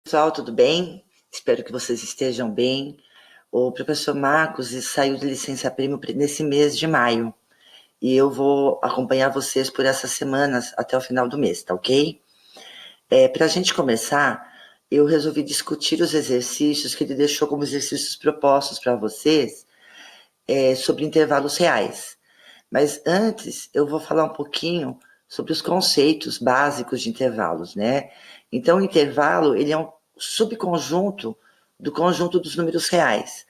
Pessoal, tudo bem? Espero que vocês estejam bem. O professor Marcos saiu de licença-prêmio nesse mês de maio e eu vou acompanhar vocês por essas semanas até o final do mês, tá ok? Para a gente começar, eu resolvi discutir os exercícios que ele deixou como exercícios propostos para vocês sobre intervalos reais. Mas antes, eu vou falar um pouquinho sobre os conceitos básicos de intervalos, né? Então, o intervalo, ele é um subconjunto do conjunto dos números reais.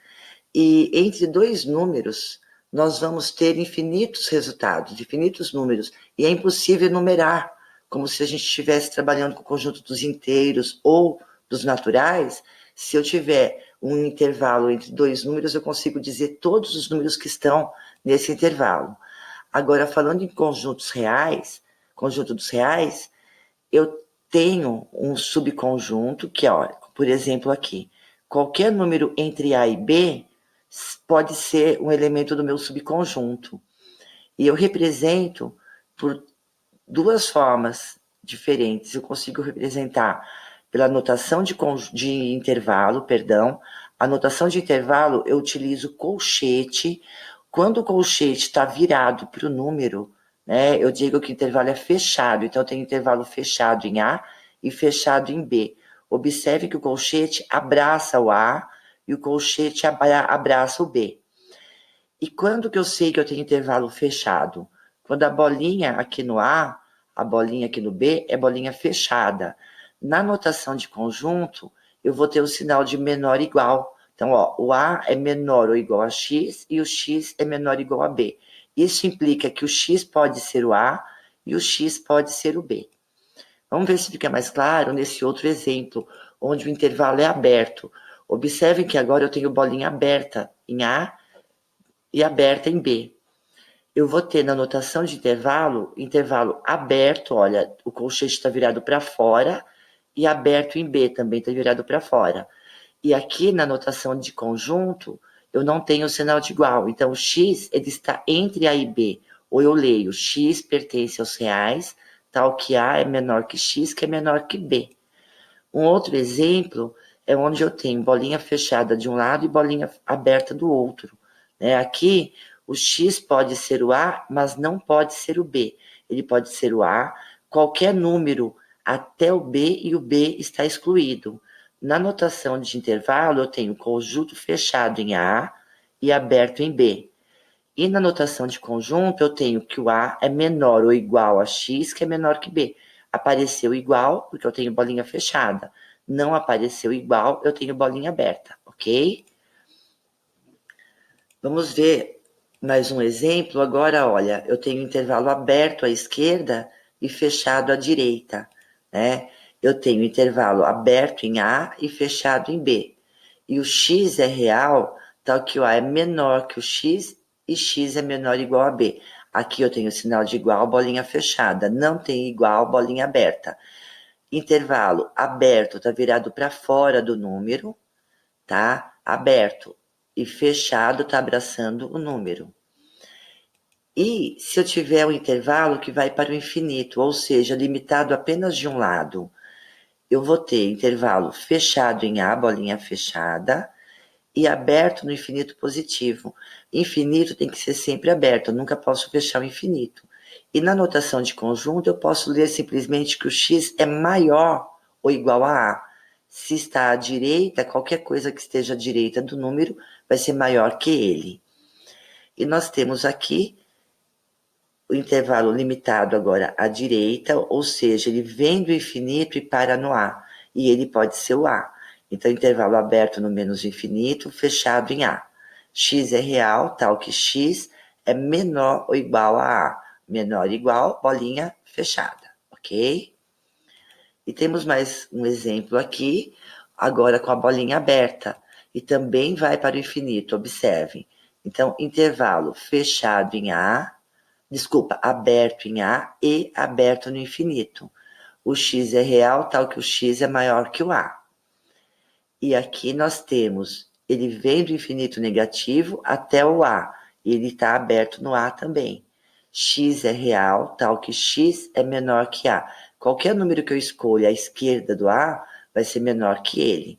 E entre dois números, nós vamos ter infinitos resultados, infinitos números, e é impossível enumerar, como se a gente estivesse trabalhando com o conjunto dos inteiros ou dos naturais. Se eu tiver um intervalo entre dois números, eu consigo dizer todos os números que estão nesse intervalo. Agora, falando em conjuntos reais, conjunto dos reais, eu tenho um subconjunto que, ó, por exemplo, aqui, qualquer número entre A e B pode ser um elemento do meu subconjunto. E eu represento por duas formas diferentes. Eu consigo representar pela notação de intervalo, perdão. A notação de intervalo eu utilizo colchete. Quando o colchete está virado para o número, né, eu digo que o intervalo é fechado. Então, eu tenho intervalo fechado em A e fechado em B. Observe que o colchete abraça o A e o colchete abraça o B. E quando que eu sei que eu tenho intervalo fechado? Quando a bolinha aqui no A, a bolinha aqui no B é bolinha fechada. Na notação de conjunto, eu vou ter o sinal de menor igual. Então, ó, o A é menor ou igual a X e o X é menor ou igual a B. Isso implica que o X pode ser o A e o X pode ser o B. Vamos ver se fica mais claro nesse outro exemplo, onde o intervalo é aberto. Observem que agora eu tenho bolinha aberta em A e aberta em B. Eu vou ter na notação de intervalo aberto, olha, o colchete está virado para fora, e aberto em B também está virado para fora. E aqui na notação de conjunto, eu não tenho o sinal de igual. Então, o X ele está entre A e B. Ou eu leio, X pertence aos reais, tal que A é menor que X, que é menor que B. Um outro exemplo é onde eu tenho bolinha fechada de um lado e bolinha aberta do outro. Né? Aqui, o X pode ser o A, mas não pode ser o B. Ele pode ser o A, qualquer número até o B e o B está excluído. Na notação de intervalo, eu tenho conjunto fechado em A e aberto em B. E na notação de conjunto, eu tenho que o A é menor ou igual a X, que é menor que B. Apareceu igual, porque eu tenho bolinha fechada. Não apareceu igual, eu tenho bolinha aberta, ok? Vamos ver mais um exemplo. Agora, olha, eu tenho intervalo aberto à esquerda e fechado à direita, né? Eu tenho intervalo aberto em A e fechado em B. E o X é real, tal que o A é menor que o X e X é menor ou igual a B. Aqui eu tenho sinal de igual, bolinha fechada. Não tem igual, bolinha aberta. Intervalo aberto está virado para fora do número, tá? Aberto. E fechado está abraçando o número. E se eu tiver um intervalo que vai para o infinito, ou seja, limitado apenas de um lado, eu vou ter intervalo fechado em A, bolinha fechada, e aberto no infinito positivo. Infinito tem que ser sempre aberto, eu nunca posso fechar o infinito. E na notação de conjunto, eu posso ler simplesmente que o x é maior ou igual a A. Se está à direita, qualquer coisa que esteja à direita do número vai ser maior que ele. E nós temos aqui o intervalo limitado agora à direita, ou seja, ele vem do infinito e para no A, e ele pode ser o A. Então, intervalo aberto no menos infinito, fechado em A. X é real, tal que X é menor ou igual a A. Menor ou igual, bolinha fechada, ok? E temos mais um exemplo aqui, agora com a bolinha aberta, e também vai para o infinito, observem. Então, intervalo fechado em A, aberto em A e aberto no infinito. O x é real, tal que o x é maior que o A. E aqui nós temos, ele vem do infinito negativo até o A, e ele está aberto no A também. X é real, tal que x é menor que A. Qualquer número que eu escolha à esquerda do A vai ser menor que ele.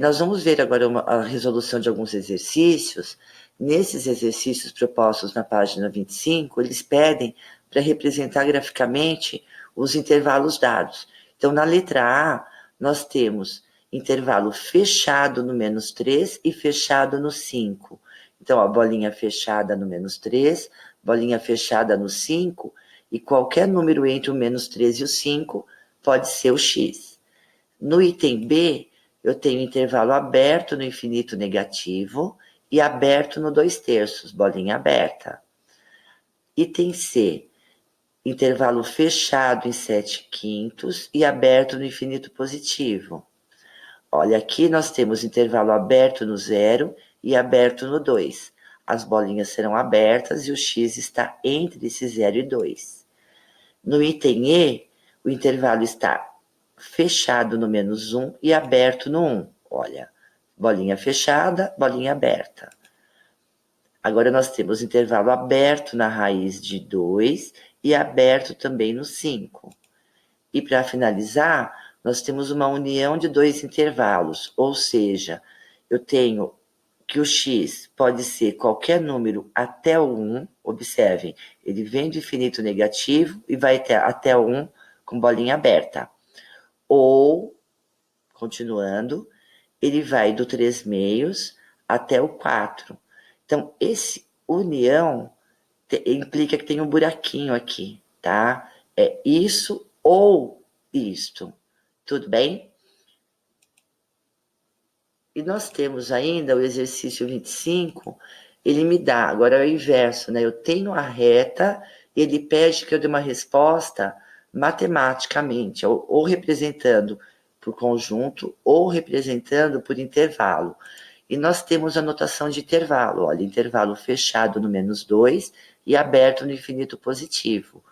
Nós vamos ver agora a resolução de alguns exercícios. Nesses exercícios propostos na página 25, eles pedem para representar graficamente os intervalos dados. Então, na letra A, nós temos intervalo fechado no -3 e fechado no 5. Então, a bolinha fechada no -3, bolinha fechada no 5, e qualquer número entre o -3 e o 5 pode ser o x. No item B, eu tenho intervalo aberto no infinito negativo e aberto no 2/3, bolinha aberta. Item C, intervalo fechado em 7/5 e aberto no infinito positivo. Olha, aqui nós temos intervalo aberto no 0 e aberto no 2. As bolinhas serão abertas e o x está entre esse 0 e 2. No item E, o intervalo está fechado no -1 e aberto no 1. Olha, bolinha fechada, bolinha aberta. Agora nós temos intervalo aberto na raiz de 2 e aberto também no 5. E para finalizar, nós temos uma união de dois intervalos, ou seja, eu tenho que o x pode ser qualquer número até o 1, observem, ele vem do infinito negativo e vai até o 1 com bolinha aberta. Ou, continuando, ele vai do 3/2 até o 4. Então, esse união implica que tem um buraquinho aqui, tá? É isso ou isto. Tudo bem? E nós temos ainda o exercício 25, ele me dá, agora é o inverso, né? Eu tenho a reta, ele pede que eu dê uma resposta matematicamente, ou representando por conjunto, ou representando por intervalo. E nós temos a notação de intervalo, olha, intervalo fechado no -2 e aberto no infinito positivo.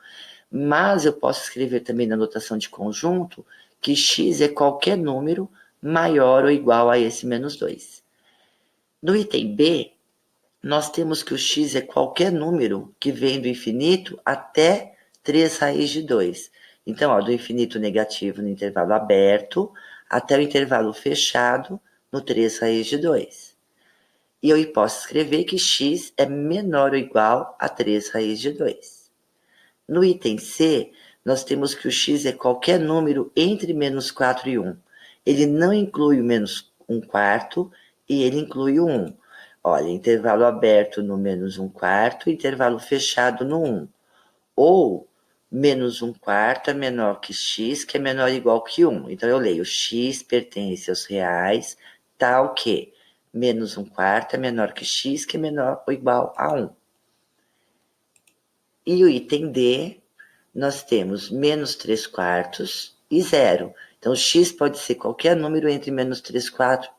Mas eu posso escrever também na notação de conjunto que x é qualquer número maior ou igual a esse -2. No item B, nós temos que o x é qualquer número que vem do infinito até 3 raiz de 2. Então, ó, do infinito negativo no intervalo aberto até o intervalo fechado no 3 raiz de 2. E eu posso escrever que x é menor ou igual a 3 raiz de 2. No item C, nós temos que o x é qualquer número entre -4 e 1. Ele não inclui o -1/4 e ele inclui o 1. Olha, intervalo aberto no -1/4, intervalo fechado no 1. Ou -1/4 é menor que x, que é menor ou igual que 1. Então, eu leio x pertence aos reais, tal que -1/4 é menor que x, que é menor ou igual a 1. E o item D, nós temos -3/4 e 0. Então, x pode ser qualquer número entre -3/4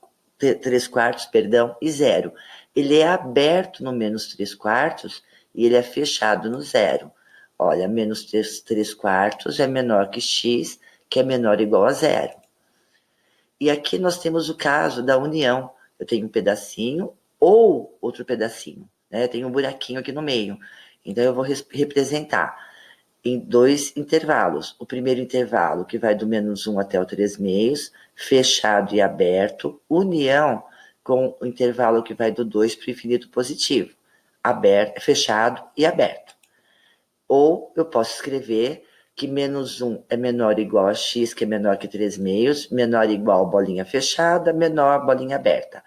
e 0. Ele é aberto no -3/4 e ele é fechado no 0. Olha, -3/4 é menor que x, que é menor ou igual a 0. E aqui nós temos o caso da união. Eu tenho um pedacinho ou outro pedacinho, né? Eu tenho um buraquinho aqui no meio. Então, eu vou representar em dois intervalos. O primeiro intervalo, que vai do -1 até o 3/2, fechado e aberto, união com o intervalo que vai do 2 para o infinito positivo, aberto, fechado e aberto. Ou eu posso escrever que -1 é menor ou igual a x, que é menor que 3/2, menor ou igual a bolinha fechada, menor bolinha aberta.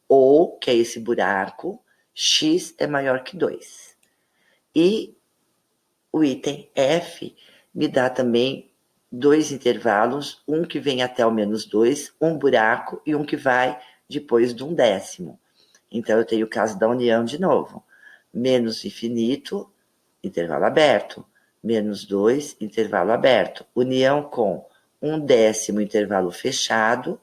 Ou, que é esse buraco, x é maior que 2. E o item F me dá também dois intervalos, um que vem até o -2, um buraco e um que vai depois de 1/10. Então, eu tenho o caso da união de novo. Menos infinito, intervalo aberto. -2, intervalo aberto. União com 1/10, intervalo fechado,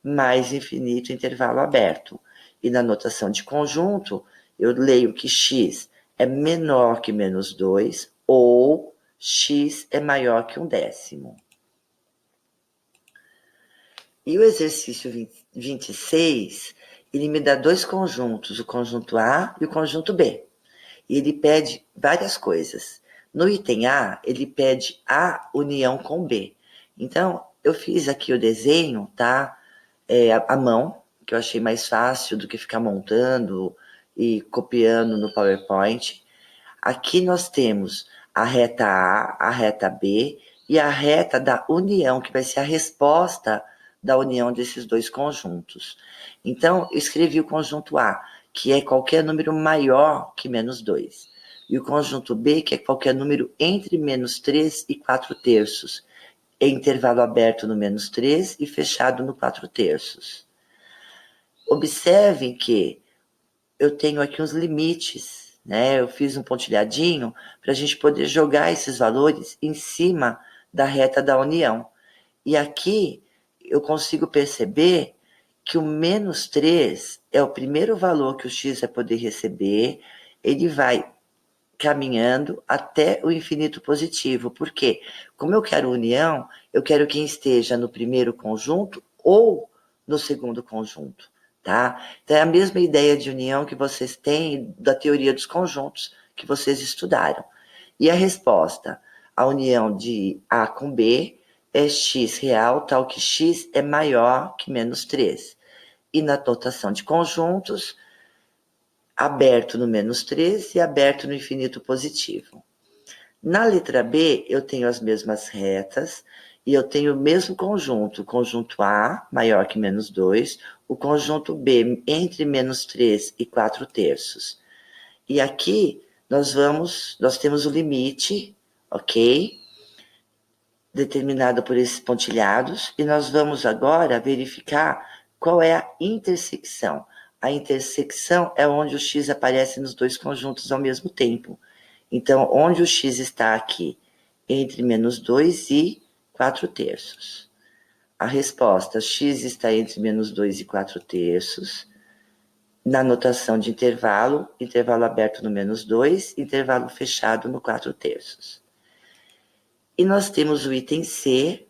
mais infinito, intervalo aberto. E na notação de conjunto, eu leio que x é menor que -2 ou x é maior que 1/10. E o exercício 26, ele me dá dois conjuntos, o conjunto A e o conjunto B. E ele pede várias coisas. No item A, ele pede A união com B. Então, eu fiz aqui o desenho, tá? À mão, que eu achei mais fácil do que ficar montando e copiando no PowerPoint. Aqui nós temos a reta A, a reta B e a reta da união, que vai ser a resposta da união desses dois conjuntos. Então, eu escrevi o conjunto A, que é qualquer número maior que menos 2. E o conjunto B, que é qualquer número entre menos 3 e 4 terços. Em intervalo aberto no menos 3 e fechado no 4 terços. Observem que eu tenho aqui uns limites, né? Eu fiz um pontilhadinho para a gente poder jogar esses valores em cima da reta da união. E aqui eu consigo perceber que o menos 3 é o primeiro valor que o x vai poder receber, ele vai caminhando até o infinito positivo. Por quê? Como eu quero união, eu quero quem esteja no primeiro conjunto ou no segundo conjunto, tá? Então é a mesma ideia de união que vocês têm da teoria dos conjuntos que vocês estudaram. E a resposta, a união de A com B é x real, tal que x é maior que menos 3. E na notação de conjuntos, aberto no menos 3 e aberto no infinito positivo. Na letra B, eu tenho as mesmas retas e eu tenho o mesmo conjunto, o conjunto A maior que menos 2, o conjunto B entre menos 3 e 4 terços. E aqui nós temos o limite, ok? Determinado por esses pontilhados, e nós vamos agora verificar qual é a intersecção. A intersecção é onde o x aparece nos dois conjuntos ao mesmo tempo. Então, onde o x está aqui? Entre menos 2 e 4 terços. A resposta, x está entre menos 2 e 4 terços. Na notação de intervalo, intervalo aberto no menos 2, intervalo fechado no 4 terços. E nós temos o item C.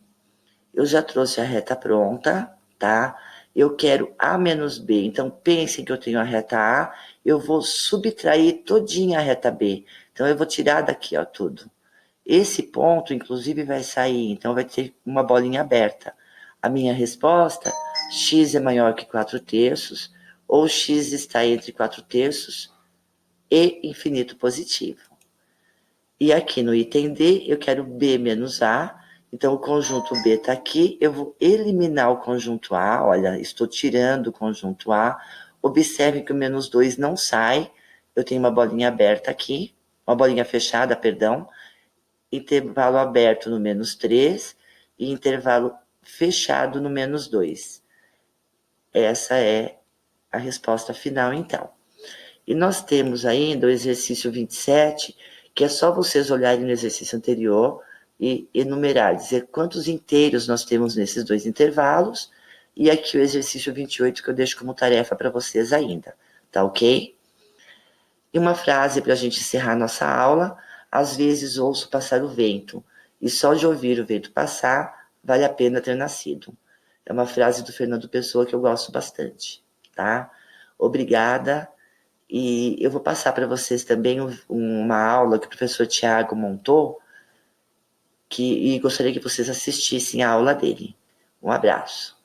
Eu já trouxe a reta pronta, tá? Eu quero A menos B, então pensem que eu tenho a reta A, eu vou subtrair todinha a reta B. Então, eu vou tirar daqui, ó, tudo. Esse ponto, inclusive, vai sair, então vai ter uma bolinha aberta. A minha resposta, x é maior que 4 terços, ou x está entre 4 terços e infinito positivo. E aqui no item D, eu quero B menos A, então o conjunto B está aqui, eu vou eliminar o conjunto A, olha, estou tirando o conjunto A, observe que o menos 2 não sai, eu tenho uma bolinha aberta aqui, uma bolinha fechada, perdão, intervalo aberto no menos 3 e intervalo fechado no menos 2. Essa é a resposta final, então. E nós temos ainda o exercício 27, que é só vocês olharem no exercício anterior e enumerar, dizer quantos inteiros nós temos nesses dois intervalos, e aqui o exercício 28 que eu deixo como tarefa para vocês ainda, tá ok? E uma frase para a gente encerrar nossa aula, às vezes ouço passar o vento, e só de ouvir o vento passar, vale a pena ter nascido. É uma frase do Fernando Pessoa que eu gosto bastante, tá? Obrigada. E eu vou passar para vocês também uma aula que o professor Tiago montou, e gostaria que vocês assistissem a aula dele. Um abraço.